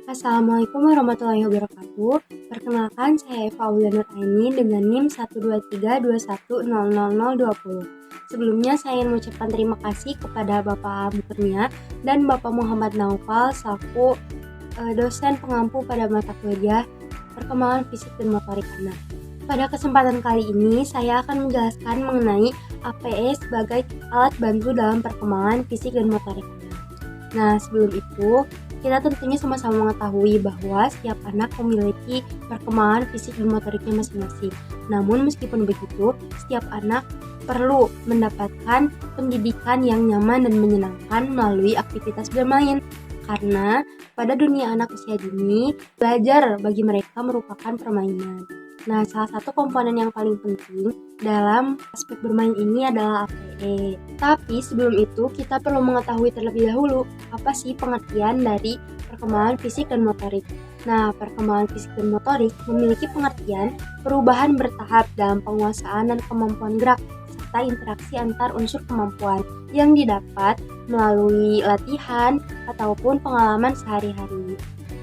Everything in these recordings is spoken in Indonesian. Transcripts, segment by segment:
Assalamualaikum warahmatullahi wabarakatuh. Perkenalkan, saya Eva Aulia Nuraini dengan NIM 12321000020. Sebelumnya saya ingin mengucapkan terima kasih kepada Bapak Abu Kurnia dan Bapak Muhammad Naufal selaku dosen pengampu pada mata kuliah Perkembangan Fisik dan Motorik Anak. Pada kesempatan kali ini, saya akan menjelaskan mengenai APE sebagai alat bantu dalam perkembangan fisik dan motorik anak. Nah, sebelum itu, kita tentunya sama-sama mengetahui bahwa setiap anak memiliki perkembangan fisik dan motoriknya masing-masing. Namun meskipun begitu, setiap anak perlu mendapatkan pendidikan yang nyaman dan menyenangkan melalui aktivitas bermain. Karena pada dunia anak usia dini, belajar bagi mereka merupakan permainan. Nah, salah satu komponen yang paling penting dalam aspek bermain ini adalah APE. Tapi sebelum itu, kita perlu mengetahui terlebih dahulu apa sih pengertian dari perkembangan fisik dan motorik. Nah, perkembangan fisik dan motorik memiliki pengertian perubahan bertahap dalam penguasaan dan kemampuan gerak, serta interaksi antar unsur kemampuan yang didapat melalui latihan ataupun pengalaman sehari-hari.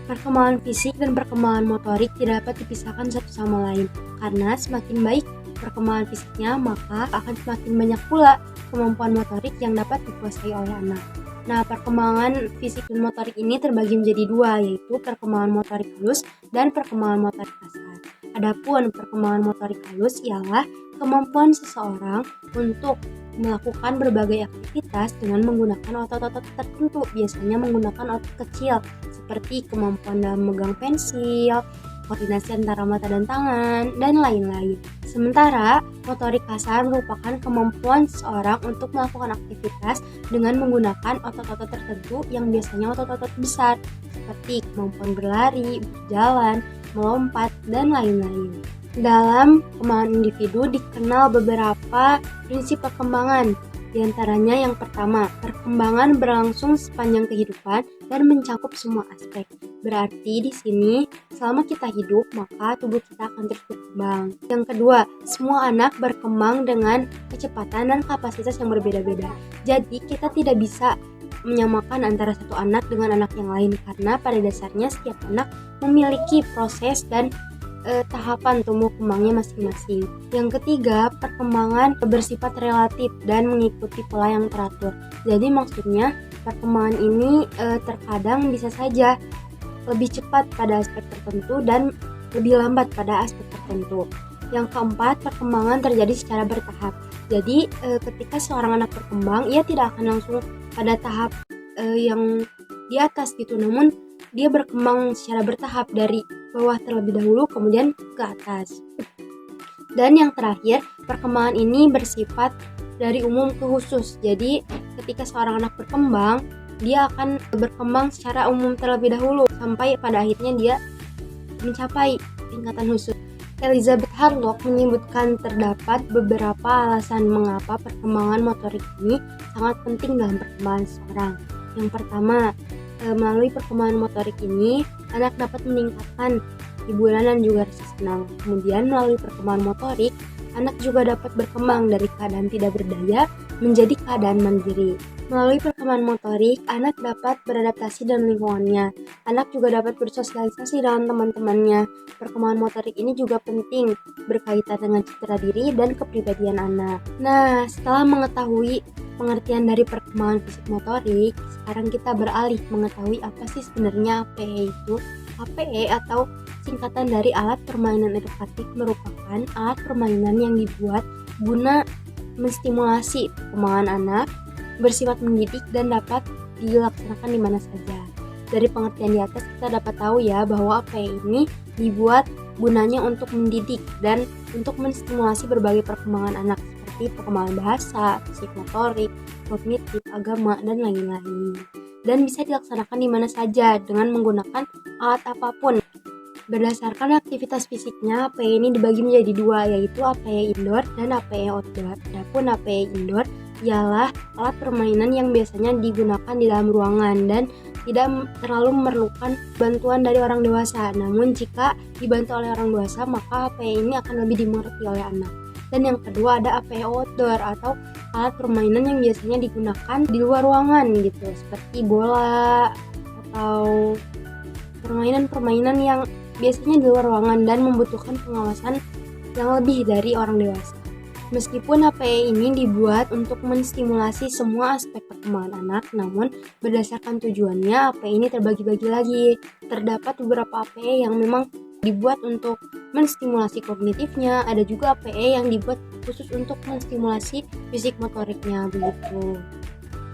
Perkembangan fisik dan perkembangan motorik tidak dapat dipisahkan satu sama lain, karena semakin baik perkembangan fisiknya, maka akan semakin banyak pula kemampuan motorik yang dapat dikuasai oleh anak. Nah, perkembangan fisik dan motorik ini terbagi menjadi dua, yaitu perkembangan motorik halus dan perkembangan motorik kasar. Adapun perkembangan motorik halus ialah kemampuan seseorang untuk melakukan berbagai aktivitas dengan menggunakan otot-otot tertentu, biasanya menggunakan otot kecil, seperti kemampuan dalam memegang pensil, koordinasi antara mata dan tangan, dan lain-lain. Sementara, motorik kasar merupakan kemampuan seseorang untuk melakukan aktivitas dengan menggunakan otot-otot tertentu yang biasanya otot-otot besar, seperti kemampuan berlari, berjalan, melompat, dan lain-lain. Dalam perkembangan individu dikenal beberapa prinsip perkembangan. Di antaranya yang pertama, perkembangan berlangsung sepanjang kehidupan dan mencakup semua aspek. Berarti di sini selama kita hidup maka tubuh kita akan terus berkembang. Yang kedua, semua anak berkembang dengan kecepatan dan kapasitas yang berbeda-beda. Jadi kita tidak bisa menyamakan antara satu anak dengan anak yang lain karena pada dasarnya setiap anak memiliki proses dan tahapan tumbuh kembangnya masing-masing. Yang ketiga, perkembangan bersifat relatif dan mengikuti pola yang teratur. Jadi maksudnya perkembangan ini terkadang bisa saja lebih cepat pada aspek tertentu dan lebih lambat pada aspek tertentu. Yang keempat, perkembangan terjadi secara bertahap. Jadi ketika seorang anak berkembang, ia tidak akan langsung pada tahap yang di atas gitu, namun dia berkembang secara bertahap dari bawah terlebih dahulu kemudian ke atas. Dan yang terakhir, perkembangan ini bersifat dari umum ke khusus. Jadi ketika seorang anak berkembang, dia akan berkembang secara umum terlebih dahulu sampai pada akhirnya dia mencapai tingkatan khusus. Elizabeth Harlock menyebutkan terdapat beberapa alasan mengapa perkembangan motorik ini sangat penting dalam perkembangan seseorang. Yang pertama, melalui perkembangan motorik ini, anak dapat meningkatkan hiburan dan juga rasa senang. Kemudian melalui perkembangan motorik, anak juga dapat berkembang dari keadaan tidak berdaya menjadi keadaan mandiri. Melalui perkembangan motorik, anak dapat beradaptasi dengan lingkungannya. Anak juga dapat bersosialisasi dengan teman-temannya. Perkembangan motorik ini juga penting berkaitan dengan citra diri dan kepribadian anak. Nah, setelah mengetahui pengertian dari perkembangan fisik motorik, sekarang kita beralih mengetahui apa sih sebenarnya APE itu. APE atau singkatan dari alat permainan edukatif merupakan alat permainan yang dibuat guna menstimulasi perkembangan anak, bersifat mendidik dan dapat dilaksanakan di mana saja. Dari pengertian di atas kita dapat tahu ya bahwa APE ini dibuat gunanya untuk mendidik dan untuk menstimulasi berbagai perkembangan anak seperti perkembangan bahasa, fisik motorik, kognitif, agama, dan lain-lain. Dan bisa dilaksanakan di mana saja dengan menggunakan alat apapun. Berdasarkan aktivitas fisiknya, APE ini dibagi menjadi dua, yaitu APE indoor dan APE outdoor. Adapun APE indoor ialah alat permainan yang biasanya digunakan di dalam ruangan dan tidak terlalu memerlukan bantuan dari orang dewasa. Namun jika dibantu oleh orang dewasa, maka APE ini akan lebih dimengerti oleh anak. Dan yang kedua ada APE outdoor atau alat permainan yang biasanya digunakan di luar ruangan gitu, seperti bola atau permainan-permainan yang biasanya di luar ruangan dan membutuhkan pengawasan yang lebih dari orang dewasa. Meskipun HPE ini dibuat untuk menstimulasi semua aspek perkembangan anak, namun berdasarkan tujuannya HPE ini terbagi-bagi lagi. Terdapat beberapa HPE yang memang dibuat untuk menstimulasi kognitifnya, ada juga HPE yang dibuat khusus untuk menstimulasi fisik motoriknya begitu.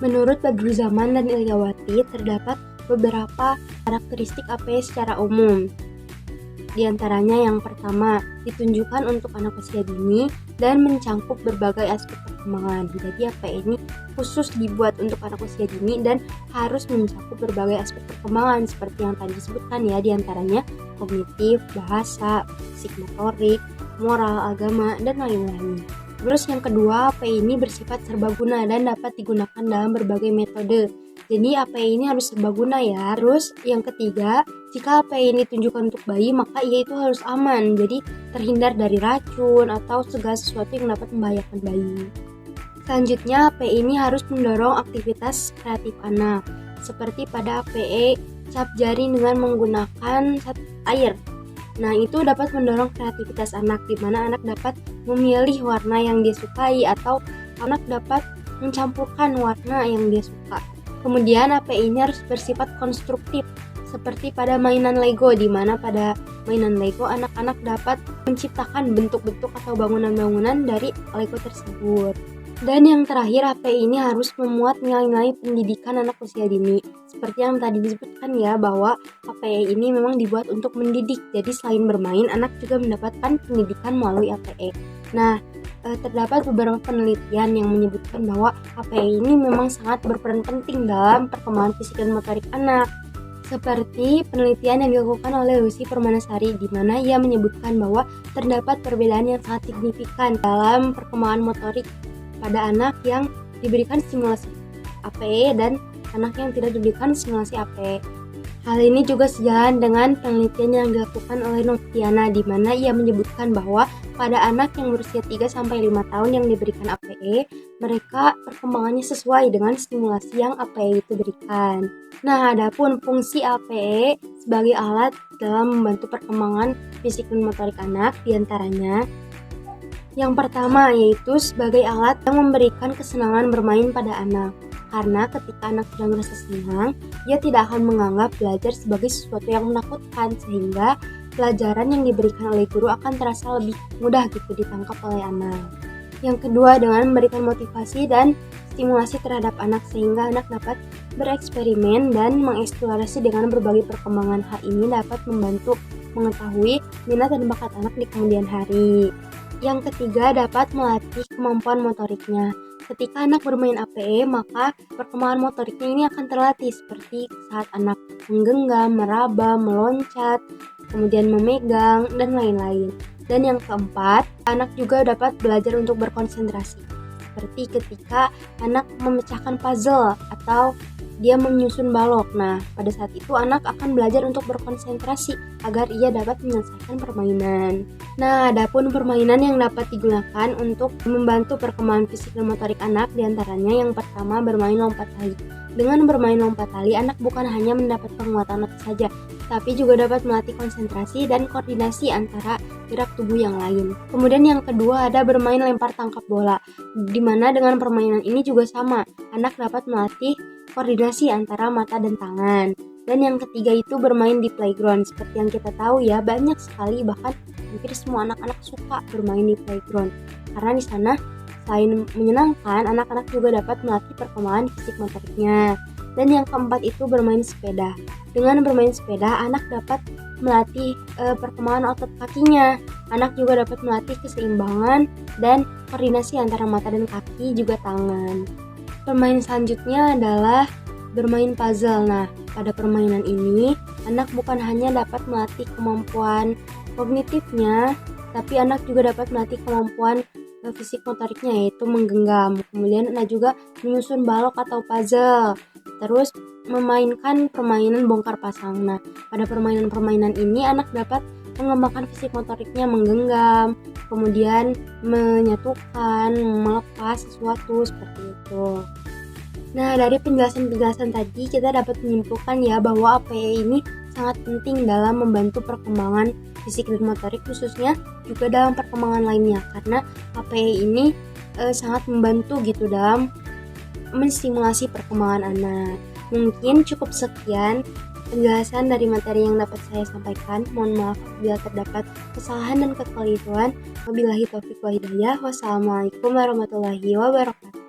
Menurut Badrul Zaman dan Ilyawati, terdapat beberapa karakteristik HPE secara umum. Di antaranya yang pertama, ditunjukkan untuk anak usia dini dan mencangkup berbagai aspek perkembangan. Jadi HPE ini khusus dibuat untuk anak usia dini dan harus mencakup berbagai aspek perkembangan seperti yang tadi disebutkan ya, di antaranya kognitif, bahasa, fisik motorik, moral, agama, dan lain-lain. Terus yang kedua, HPE ini bersifat serbaguna dan dapat digunakan dalam berbagai metode. Jadi HPE ini harus serbaguna ya. Terus yang ketiga, jika HPE ini ditunjukkan untuk bayi, maka ia itu harus aman. Jadi terhindar dari racun atau segala sesuatu yang dapat membahayakan bayi. Selanjutnya, HPE ini harus mendorong aktivitas kreatif anak. Seperti pada HPE cap jari dengan menggunakan cat air. Nah, itu dapat mendorong kreativitas anak, di mana anak dapat memilih warna yang dia sukai atau anak dapat mencampurkan warna yang dia suka. Kemudian HPE ini harus bersifat konstruktif, seperti pada mainan Lego, di mana pada mainan Lego anak-anak dapat menciptakan bentuk-bentuk atau bangunan-bangunan dari Lego tersebut. Dan yang terakhir, HPE ini harus memuat nilai-nilai pendidikan anak usia dini. Seperti yang tadi disebutkan ya, bahwa HPE ini memang dibuat untuk mendidik. Jadi selain bermain, anak juga mendapatkan pendidikan melalui HPE. Nah, terdapat beberapa penelitian yang menyebutkan bahwa HPE ini memang sangat berperan penting dalam perkembangan fisik dan motorik anak. Seperti penelitian yang dilakukan oleh Lucy Permanasari, di mana ia menyebutkan bahwa terdapat perbedaan yang sangat signifikan dalam perkembangan motorik pada anak yang diberikan stimulasi HPE dan anak yang tidak diberikan stimulasi HPE. Hal ini juga sejalan dengan penelitian yang dilakukan oleh Notiana, di mana ia menyebutkan bahwa pada anak yang berusia 3-5 tahun yang diberikan HPE, mereka perkembangannya sesuai dengan stimulasi yang HPE itu berikan. Nah, adapun fungsi HPE sebagai alat dalam membantu perkembangan fisik dan motorik anak, diantaranya yang pertama yaitu sebagai alat yang memberikan kesenangan bermain pada anak. Karena ketika anak sudah merasa senang, ia tidak akan menganggap belajar sebagai sesuatu yang menakutkan, sehingga pelajaran yang diberikan oleh guru akan terasa lebih mudah gitu ditangkap oleh anak. Yang kedua, dengan memberikan motivasi dan stimulasi terhadap anak, sehingga anak dapat bereksperimen dan mengeksplorasi dengan berbagai perkembangan. Hal ini dapat membantu mengetahui minat dan bakat anak di kemudian hari. Yang ketiga, dapat melatih kemampuan motoriknya. Ketika anak bermain HPE, maka perkembangan motoriknya ini akan terlatih, seperti saat anak menggenggam, meraba, meloncat, kemudian memegang, dan lain-lain. Dan yang keempat, anak juga dapat belajar untuk berkonsentrasi, seperti ketika anak memecahkan puzzle atau dia menyusun balok. Nah, pada saat itu anak akan belajar untuk berkonsentrasi agar ia dapat menyelesaikan permainan. Nah, adapun permainan yang dapat digunakan untuk membantu perkembangan fisik dan motorik anak, diantaranya yang pertama bermain lompat tali. Dengan bermain lompat tali, anak bukan hanya mendapat penguatan otot saja, tapi juga dapat melatih konsentrasi dan koordinasi antara gerak tubuh yang lain. Kemudian yang kedua ada bermain lempar tangkap bola, di mana dengan permainan ini juga sama, anak dapat melatih koordinasi antara mata dan tangan. Dan yang ketiga itu bermain di playground. Seperti yang kita tahu ya, banyak sekali, bahkan hampir semua anak-anak suka bermain di playground. Karena di sana selain menyenangkan, anak-anak juga dapat melatih perkembangan fisik motoriknya. Dan yang keempat itu bermain sepeda. Dengan bermain sepeda, anak dapat melatih perkembangan otot kakinya. Anak juga dapat melatih keseimbangan dan koordinasi antara mata dan kaki, juga tangan. Permainan selanjutnya adalah bermain puzzle. Nah, pada permainan ini, anak bukan hanya dapat melatih kemampuan kognitifnya, tapi anak juga dapat melatih kemampuan fisik motoriknya, yaitu menggenggam. Kemudian ada juga menyusun balok atau puzzle. Terus memainkan permainan bongkar pasang. Nah, pada permainan-permainan ini anak dapat mengembangkan fisik motoriknya, menggenggam, kemudian menyatukan, melepas sesuatu, seperti itu. Nah, dari penjelasan-penjelasan tadi kita dapat menyimpulkan ya bahwa HPE ini sangat penting dalam membantu perkembangan fisik dan motorik, khususnya juga dalam perkembangan lainnya, karena KPI ini sangat membantu gitu dalam menstimulasi perkembangan anak. Mungkin cukup sekian penjelasan dari materi yang dapat saya sampaikan. Mohon maaf apabila terdapat kesalahan dan kekeliruan. Wabillahi taufiq wa hidayah. Wassalamualaikum warahmatullahi wabarakatuh.